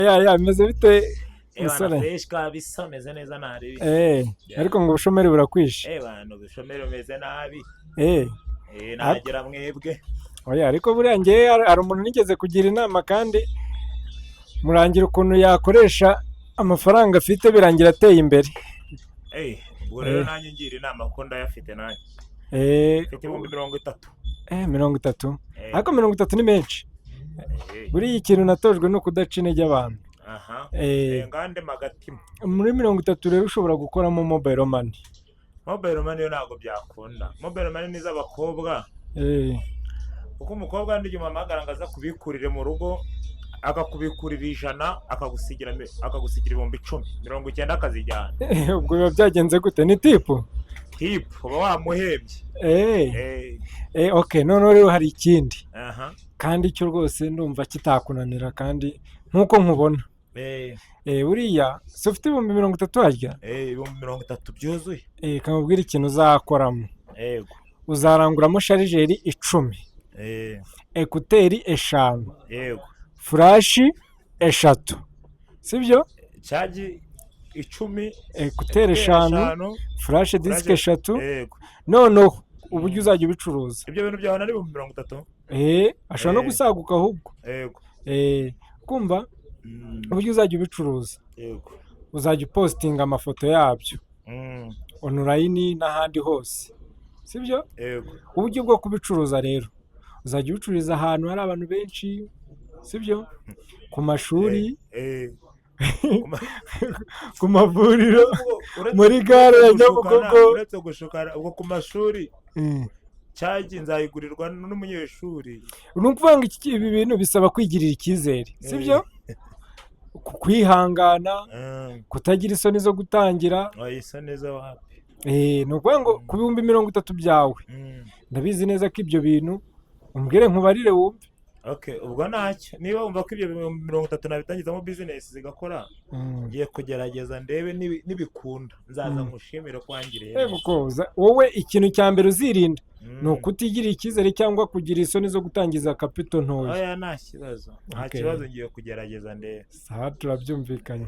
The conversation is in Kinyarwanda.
ya bimeze bite Bana musore? fresh kabisa meze neza nabi. Ariko ngo ubushomeri burakwishe. Bana ubushomeri bumeze nabi. Eh, ariko Nagira mwebwe. oya ariko buriya ngewe hari umuntu nigeze kugira inama kandi murangira ukuntu yakoresha amafaranga afite birangira ateye imbere. Ubwo rero nanjye ngira inama ko ndayafite nanjye. Mfite ibihumbi 30. 30. Ariko 30 ni menshi. Buriya ikintu natojwe no kudaca intege abantu. Aha. Ngande magatima. Muri 30 rero ushobora gukoramo mobile money. Mobile money yo ntago byakunda. Mobile money ni z'abakobwa. Kuko umukobwa ndi umamagara ngaza kubikurire mu rugo akakubikurira 100 akagusigira ibihumbi 10 90 akazijyana. Ubwo biba byagenze gute? Ni tipu uba wamuhembye. Okay, none rero hari ikindi. Aha. Kandi icyo rwose ndumva kitakunanira kandi nkuko nkubona. Buriya se ufite ibihumbi 30 harya? Ibihumbi 30 byuzuye. Kamubwira ikintu uzakoramo. Yego. Uzaranguramo sharijeri 10. Ekuteri 5. Yego. Furashi 3. Sibyo? Chaji 10. Ekuteri 5. Furashi disike 3. Yego. Noneho uburyo uzajya ubicuruza. Ibyo bintu byawe nari ibihumbi 30. Ashobora no gusaguka ahubwo. Yego. Kumva uburyo uzajya ubicuruza. Yego. Uzajya upostinga amafoto yabyo. Online n'ahandi hose. Sibyo? Yego. Uburyo bwo kubicuruza rero uzajya ubicururiza ahantu hari abantu benshi. Sibyo? Ku mashuri, ku mavuriro, muri gare ya Nyabugogo. Uretse gushukana ubwo ku mashuri cyaje nzayigurirwa n'umunyeshuri. Ni ukuvuga ngo ibi bintu bisaba kwigirira icyizere. Sibyo? Kwihangana, kutagira isoni zo gutangira. Isoni zo wapi? Ni ukuvuga ngo ku bihumbi 30 byawe ndabizi neza ko ibyo bintu umbwire nkubarire wumve. Okay, ubwo ntacyo niba wumva ko ibyo 30 nabitangizamo business zigakora ngiye kugerageza ndebe nibikunda nzaza ngushimire kwangiriye. Wowe ikintu cya mbere uzirinda ni ukutigirira icyizere cyangwa kugira isoni zo gutangiza capital ntoya. Nta kibazo ngiye kugerageza ndebe. Sawa, turabyumvikanye.